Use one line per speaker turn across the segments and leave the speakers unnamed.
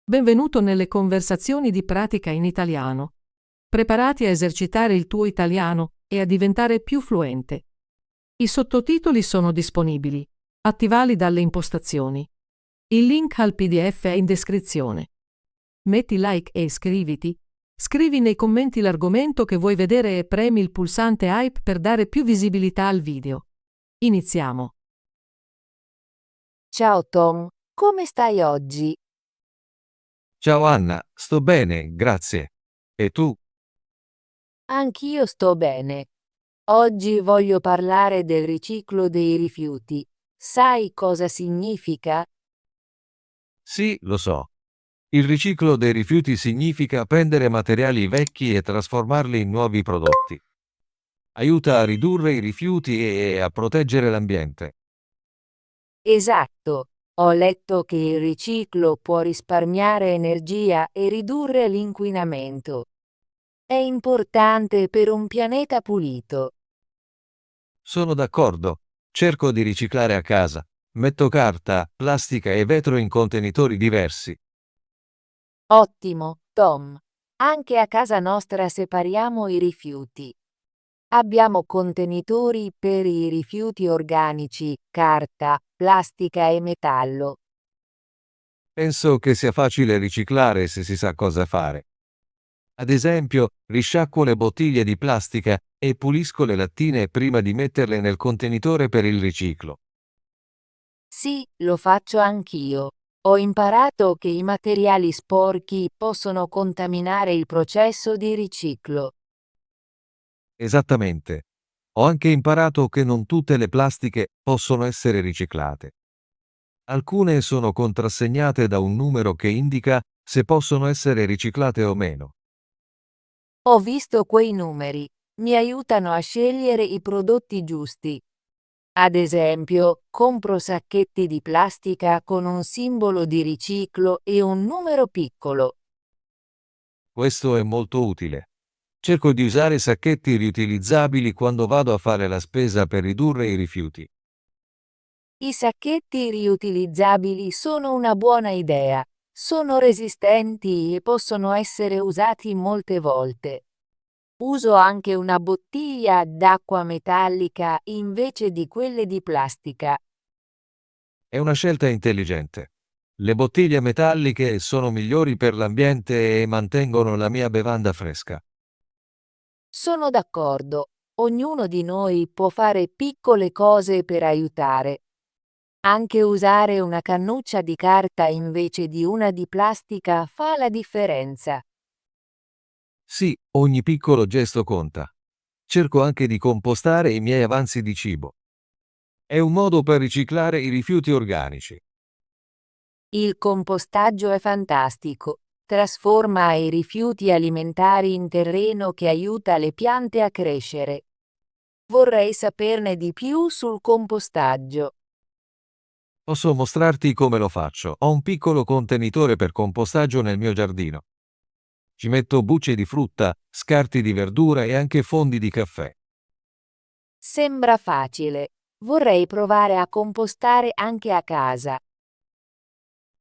Benvenuto nelle conversazioni di pratica in italiano. Preparati a esercitare il tuo italiano e a diventare più fluente. I sottotitoli sono disponibili. Attivali dalle impostazioni. Il link al PDF è in descrizione. Metti like e iscriviti. Scrivi nei commenti l'argomento che vuoi vedere e premi il pulsante hype per dare più visibilità al video. Iniziamo.
Ciao Tom, come stai oggi?
Ciao Anna, sto bene, grazie. E tu?
Anch'io sto bene. Oggi voglio parlare del riciclo dei rifiuti. Sai cosa significa?
Sì, lo so. Il riciclo dei rifiuti significa prendere materiali vecchi e trasformarli in nuovi prodotti. Aiuta a ridurre i rifiuti e a proteggere l'ambiente.
Esatto. Ho letto che il riciclo può risparmiare energia e ridurre l'inquinamento. È importante per un pianeta pulito.
Sono d'accordo. Cerco di riciclare a casa. Metto carta, plastica e vetro in contenitori diversi.
Ottimo, Tom. Anche a casa nostra separiamo i rifiuti. Abbiamo contenitori per i rifiuti organici, carta, plastica e metallo.
Penso che sia facile riciclare se si sa cosa fare. Ad esempio, risciacquo le bottiglie di plastica e pulisco le lattine prima di metterle nel contenitore per il riciclo.
Sì, lo faccio anch'io. Ho imparato che i materiali sporchi possono contaminare il processo di riciclo.
Esattamente. Ho anche imparato che non tutte le plastiche possono essere riciclate. Alcune sono contrassegnate da un numero che indica se possono essere riciclate o meno.
Ho visto quei numeri. Mi aiutano a scegliere i prodotti giusti. Ad esempio, compro sacchetti di plastica con un simbolo di riciclo e un numero piccolo.
Questo è molto utile. Cerco di usare sacchetti riutilizzabili quando vado a fare la spesa per ridurre i rifiuti.
I sacchetti riutilizzabili sono una buona idea. Sono resistenti e possono essere usati molte volte. Uso anche una bottiglia d'acqua metallica invece di quelle di plastica.
È una scelta intelligente. Le bottiglie metalliche sono migliori per l'ambiente e mantengono la mia bevanda fresca.
Sono d'accordo. Ognuno di noi può fare piccole cose per aiutare. Anche usare una cannuccia di carta invece di una di plastica fa la differenza.
Sì, ogni piccolo gesto conta. Cerco anche di compostare i miei avanzi di cibo. È un modo per riciclare i rifiuti organici.
Il compostaggio è fantastico. Trasforma i rifiuti alimentari in terreno che aiuta le piante a crescere. Vorrei saperne di più sul compostaggio.
Posso mostrarti come lo faccio. Ho un piccolo contenitore per compostaggio nel mio giardino. Ci metto bucce di frutta, scarti di verdura e anche fondi di caffè.
Sembra facile. Vorrei provare a compostare anche a casa.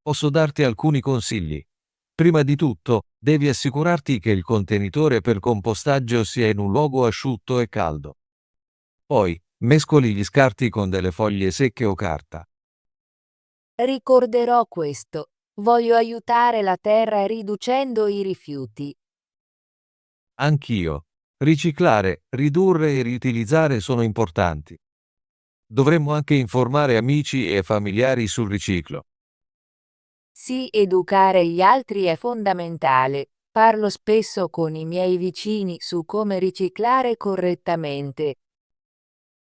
Posso darti alcuni consigli. Prima di tutto, devi assicurarti che il contenitore per compostaggio sia in un luogo asciutto e caldo. Poi, mescoli gli scarti con delle foglie secche o carta.
Ricorderò questo. Voglio aiutare la terra riducendo i rifiuti.
Anch'io. Riciclare, ridurre e riutilizzare sono importanti. Dovremmo anche informare amici e familiari sul riciclo.
Sì, educare gli altri è fondamentale. Parlo spesso con i miei vicini su come riciclare correttamente.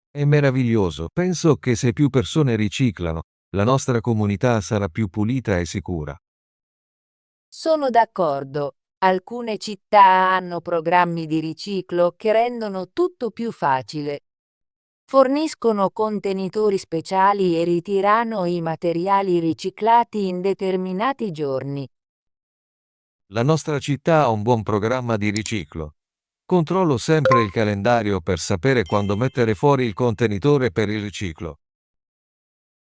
È meraviglioso, penso che se più persone riciclano, la nostra comunità sarà più pulita e sicura.
Sono d'accordo. Alcune città hanno programmi di riciclo che rendono tutto più facile. Forniscono contenitori speciali e ritirano i materiali riciclati in determinati giorni.
La nostra città ha un buon programma di riciclo. Controllo sempre il calendario per sapere quando mettere fuori il contenitore per il riciclo.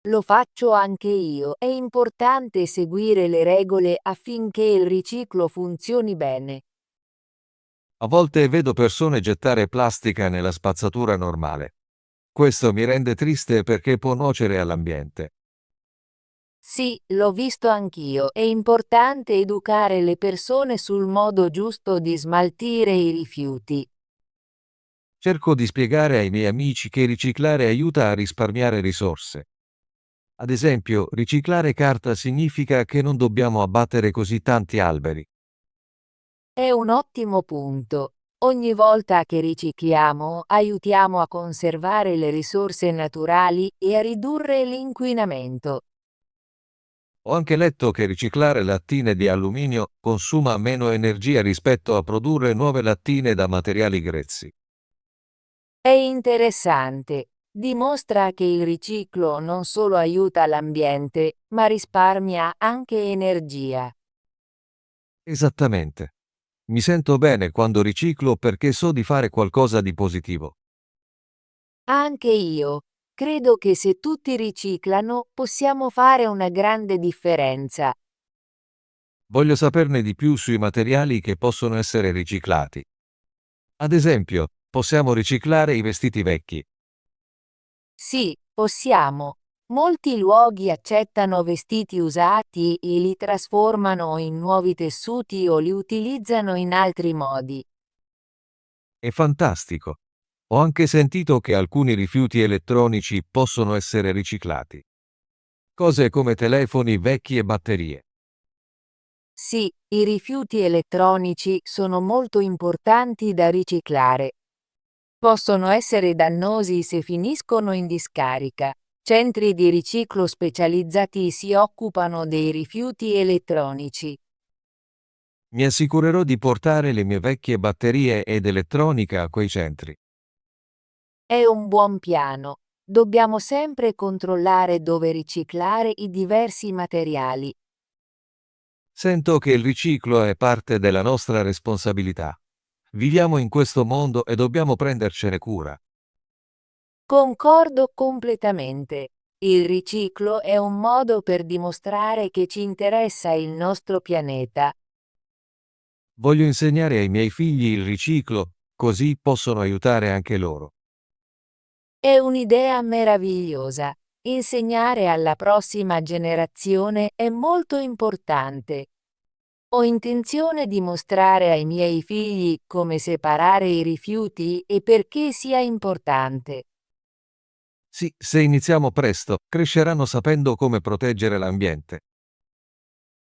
Lo faccio anche io. È importante seguire le regole affinché il riciclo funzioni bene.
A volte vedo persone gettare plastica nella spazzatura normale. Questo mi rende triste perché può nuocere all'ambiente.
Sì, l'ho visto anch'io. È importante educare le persone sul modo giusto di smaltire i rifiuti.
Cerco di spiegare ai miei amici che riciclare aiuta a risparmiare risorse. Ad esempio, riciclare carta significa che non dobbiamo abbattere così tanti alberi.
È un ottimo punto. Ogni volta che ricicliamo, aiutiamo a conservare le risorse naturali e a ridurre l'inquinamento.
Ho anche letto che riciclare lattine di alluminio consuma meno energia rispetto a produrre nuove lattine da materiali grezzi.
È interessante. Dimostra che il riciclo non solo aiuta l'ambiente, ma risparmia anche energia.
Esattamente. Mi sento bene quando riciclo perché so di fare qualcosa di positivo.
Anche io. Credo che se tutti riciclano, possiamo fare una grande differenza.
Voglio saperne di più sui materiali che possono essere riciclati. Ad esempio, possiamo riciclare i vestiti vecchi.
Sì, possiamo. Molti luoghi accettano vestiti usati e li trasformano in nuovi tessuti o li utilizzano in altri modi.
È fantastico. Ho anche sentito che alcuni rifiuti elettronici possono essere riciclati. Cose come telefoni vecchi e batterie.
Sì, i rifiuti elettronici sono molto importanti da riciclare. Possono essere dannosi se finiscono in discarica. Centri di riciclo specializzati si occupano dei rifiuti elettronici.
Mi assicurerò di portare le mie vecchie batterie ed elettronica a quei centri.
È un buon piano. Dobbiamo sempre controllare dove riciclare i diversi materiali.
Sento che il riciclo è parte della nostra responsabilità. Viviamo in questo mondo e dobbiamo prendercene cura.
Concordo completamente. Il riciclo è un modo per dimostrare che ci interessa il nostro pianeta.
Voglio insegnare ai miei figli il riciclo, così possono aiutare anche loro.
È un'idea meravigliosa. Insegnare alla prossima generazione è molto importante. Ho intenzione di mostrare ai miei figli come separare i rifiuti e perché sia importante.
Sì, se iniziamo presto, cresceranno sapendo come proteggere l'ambiente.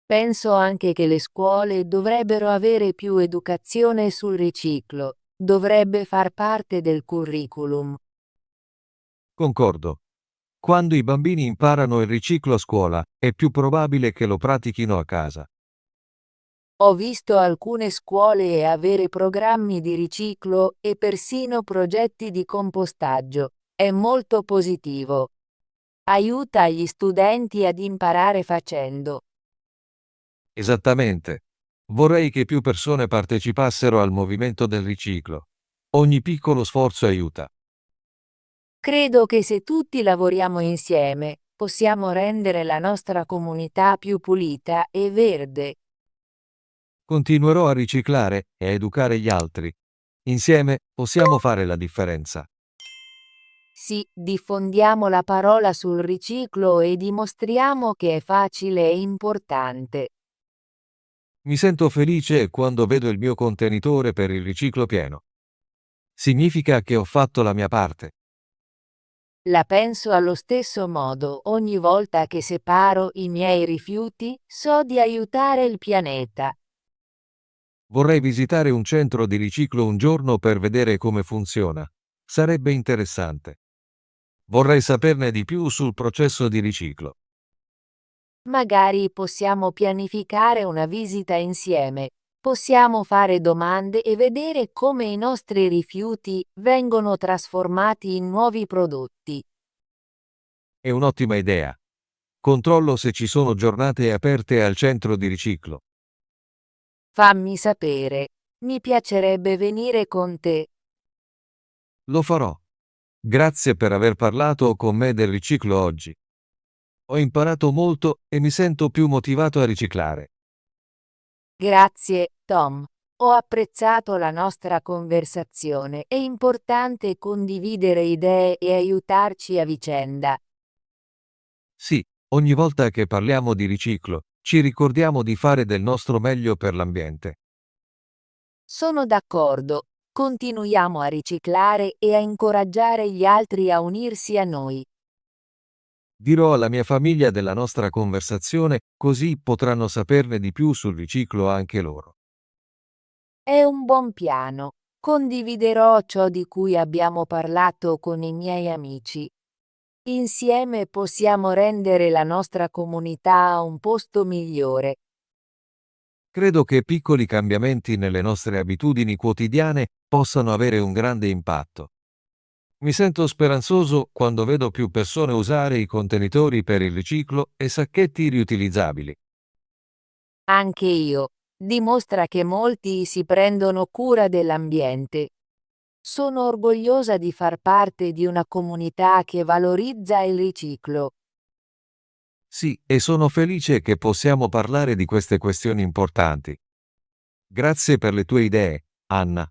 Penso anche che le scuole dovrebbero avere più educazione sul riciclo. Dovrebbe far parte del curriculum.
Concordo. Quando i bambini imparano il riciclo a scuola, è più probabile che lo pratichino a casa.
Ho visto alcune scuole avere programmi di riciclo e persino progetti di compostaggio. È molto positivo. Aiuta gli studenti ad imparare facendo.
Esattamente. Vorrei che più persone partecipassero al movimento del riciclo. Ogni piccolo sforzo aiuta.
Credo che se tutti lavoriamo insieme, possiamo rendere la nostra comunità più pulita e verde.
Continuerò a riciclare e a educare gli altri. Insieme possiamo fare la differenza.
Sì, diffondiamo la parola sul riciclo e dimostriamo che è facile e importante.
Mi sento felice quando vedo il mio contenitore per il riciclo pieno. Significa che ho fatto la mia parte.
La penso allo stesso modo, ogni volta che separo i miei rifiuti, so di aiutare il pianeta.
Vorrei visitare un centro di riciclo un giorno per vedere come funziona. Sarebbe interessante. Vorrei saperne di più sul processo di riciclo.
Magari possiamo pianificare una visita insieme. Possiamo fare domande e vedere come i nostri rifiuti vengono trasformati in nuovi prodotti.
È un'ottima idea. Controllo se ci sono giornate aperte al centro di riciclo.
Fammi sapere. Mi piacerebbe venire con te.
Lo farò. Grazie per aver parlato con me del riciclo oggi. Ho imparato molto e mi sento più motivato a riciclare.
Grazie, Tom. Ho apprezzato la nostra conversazione. È importante condividere idee e aiutarci a vicenda.
Sì, ogni volta che parliamo di riciclo, ci ricordiamo di fare del nostro meglio per l'ambiente.
Sono d'accordo. Continuiamo a riciclare e a incoraggiare gli altri a unirsi a noi.
Dirò alla mia famiglia della nostra conversazione, così potranno saperne di più sul riciclo anche loro.
È un buon piano. Condividerò ciò di cui abbiamo parlato con i miei amici. Insieme possiamo rendere la nostra comunità un posto migliore.
Credo che piccoli cambiamenti nelle nostre abitudini quotidiane possano avere un grande impatto. Mi sento speranzoso quando vedo più persone usare i contenitori per il riciclo e sacchetti riutilizzabili.
Anche io. Dimostra che molti si prendono cura dell'ambiente. Sono orgogliosa di far parte di una comunità che valorizza il riciclo.
Sì, e sono felice che possiamo parlare di queste questioni importanti. Grazie per le tue idee, Anna.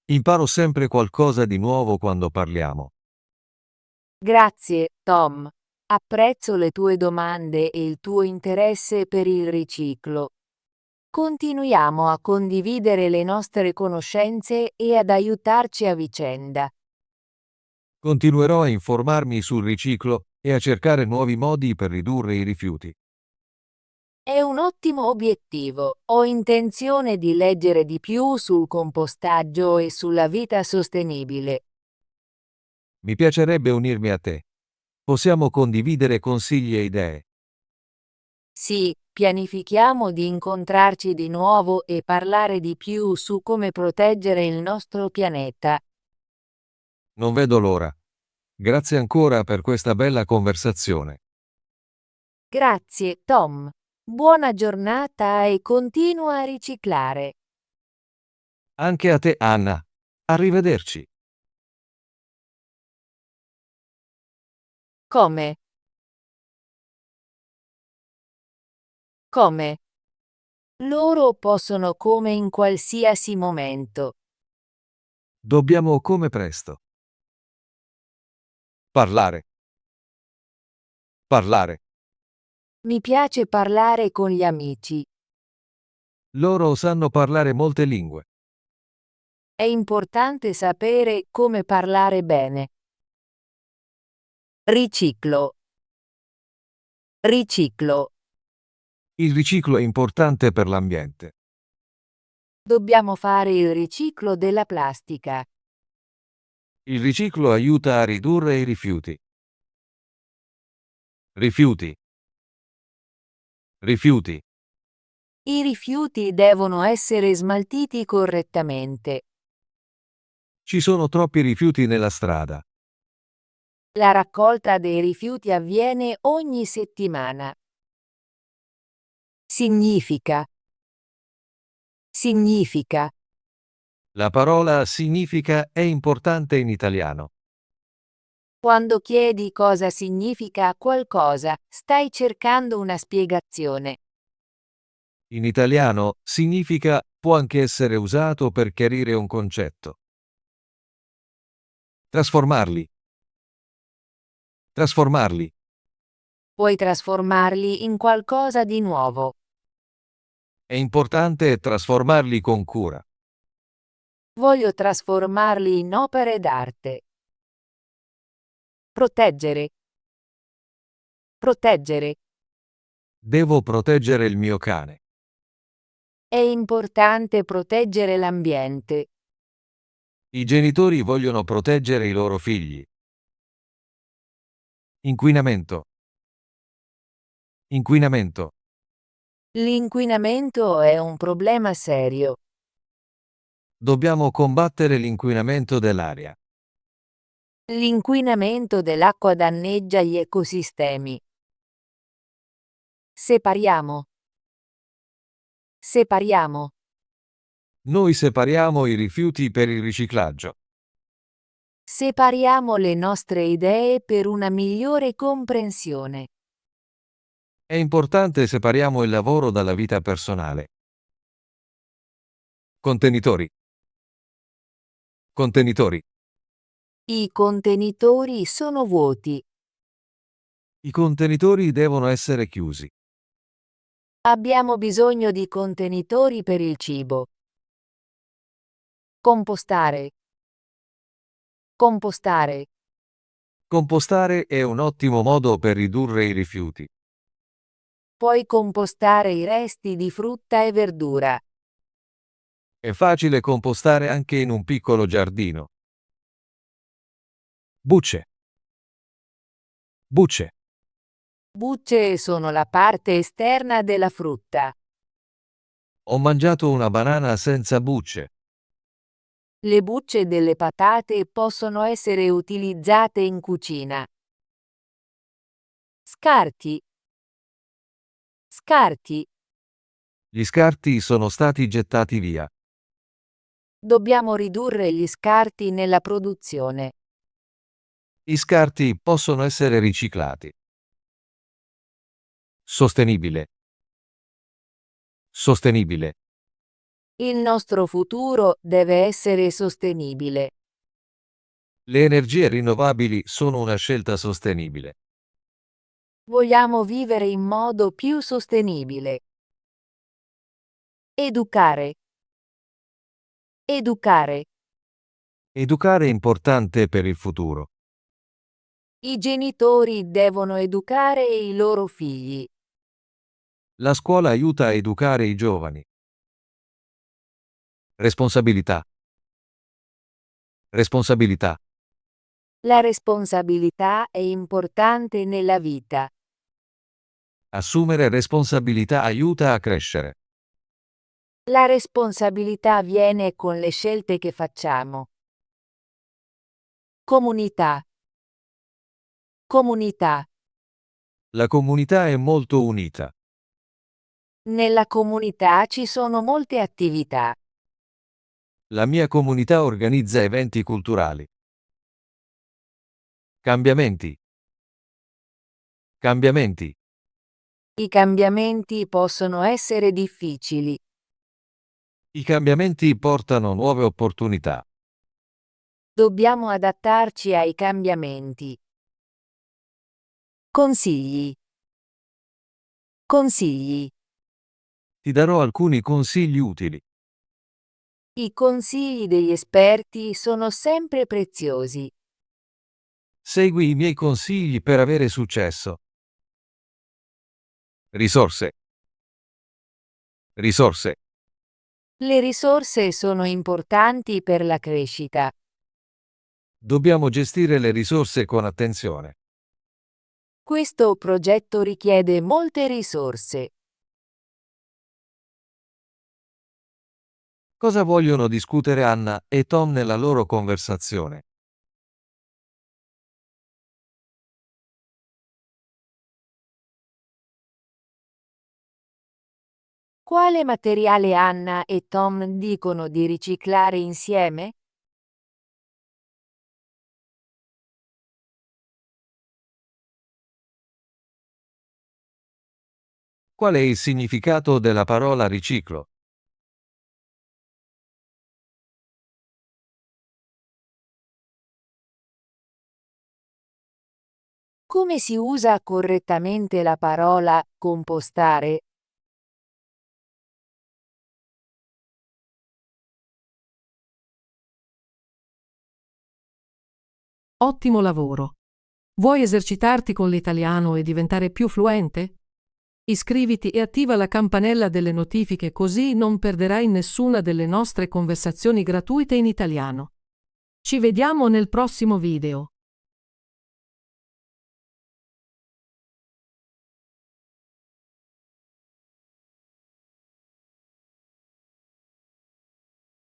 Imparo sempre qualcosa di nuovo quando parliamo.
Grazie, Tom. Apprezzo le tue domande e il tuo interesse per il riciclo. Continuiamo a condividere le nostre conoscenze e ad aiutarci a vicenda.
Continuerò a informarmi sul riciclo e a cercare nuovi modi per ridurre i rifiuti.
È un ottimo obiettivo. Ho intenzione di leggere di più sul compostaggio e sulla vita sostenibile.
Mi piacerebbe unirmi a te. Possiamo condividere consigli e idee.
Sì, pianifichiamo di incontrarci di nuovo e parlare di più su come proteggere il nostro pianeta.
Non vedo l'ora. Grazie ancora per questa bella conversazione.
Grazie, Tom. Buona giornata e continua a riciclare.
Anche a te, Anna. Arrivederci.
Come? Come? Loro possono come in qualsiasi momento.
Dobbiamo come presto. Parlare. Parlare.
Mi piace parlare con gli amici.
Loro sanno parlare molte lingue.
È importante sapere come parlare bene. Riciclo. Riciclo.
Il riciclo è importante per l'ambiente.
Dobbiamo fare il riciclo della plastica.
Il riciclo aiuta a ridurre i rifiuti. Rifiuti. Rifiuti.
I rifiuti devono essere smaltiti correttamente.
Ci sono troppi rifiuti nella strada.
La raccolta dei rifiuti avviene ogni settimana. Significa. Significa.
La parola significa è importante in italiano.
Quando chiedi cosa significa qualcosa, stai cercando una spiegazione.
In italiano significa può anche essere usato per chiarire un concetto. Trasformarli. Trasformarli.
Puoi trasformarli in qualcosa di nuovo.
È importante trasformarli con cura.
Voglio trasformarli in opere d'arte. Proteggere. Proteggere.
Devo proteggere il mio cane.
È importante proteggere l'ambiente.
I genitori vogliono proteggere i loro figli. Inquinamento. Inquinamento.
L'inquinamento è un problema serio.
Dobbiamo combattere l'inquinamento dell'aria.
L'inquinamento dell'acqua danneggia gli ecosistemi. Separiamo. Separiamo.
Noi separiamo i rifiuti per il riciclaggio.
Separiamo le nostre idee per una migliore comprensione.
È importante separiamo il lavoro dalla vita personale. Contenitori. Contenitori.
I contenitori sono vuoti.
I contenitori devono essere chiusi.
Abbiamo bisogno di contenitori per il cibo. Compostare. Compostare.
Compostare è un ottimo modo per ridurre i rifiuti.
Puoi compostare i resti di frutta e verdura.
È facile compostare anche in un piccolo giardino. Bucce. Bucce.
Bucce sono la parte esterna della frutta.
Ho mangiato una banana senza bucce.
Le bucce delle patate possono essere utilizzate in cucina. Scarti. Scarti.
Gli scarti sono stati gettati via.
Dobbiamo ridurre gli scarti nella produzione.
I scarti possono essere riciclati. Sostenibile. Sostenibile.
Il nostro futuro deve essere sostenibile.
Le energie rinnovabili sono una scelta sostenibile.
Vogliamo vivere in modo più sostenibile. Educare. Educare.
Educare è importante per il futuro.
I genitori devono educare i loro figli.
La scuola aiuta a educare i giovani. Responsabilità. Responsabilità.
La responsabilità è importante nella vita.
Assumere responsabilità aiuta a crescere.
La responsabilità viene con le scelte che facciamo. Comunità. Comunità.
La comunità è molto unita.
Nella comunità ci sono molte attività.
La mia comunità organizza eventi culturali. Cambiamenti. Cambiamenti.
I cambiamenti possono essere difficili.
I cambiamenti portano nuove opportunità.
Dobbiamo adattarci ai cambiamenti. Consigli. Consigli.
Ti darò alcuni consigli utili.
I consigli degli esperti sono sempre preziosi.
Segui i miei consigli per avere successo. Risorse. Risorse.
Le risorse sono importanti per la crescita.
Dobbiamo gestire le risorse con attenzione.
Questo progetto richiede molte risorse.
Cosa vogliono discutere Anna e Tom nella loro conversazione?
Quale materiale Anna e Tom dicono di riciclare insieme?
Qual è il significato della parola riciclo?
Come si usa correttamente la parola compostare?
Ottimo lavoro! Vuoi esercitarti con l'italiano e diventare più fluente? Iscriviti e attiva la campanella delle notifiche così non perderai nessuna delle nostre conversazioni gratuite in italiano. Ci vediamo nel prossimo video.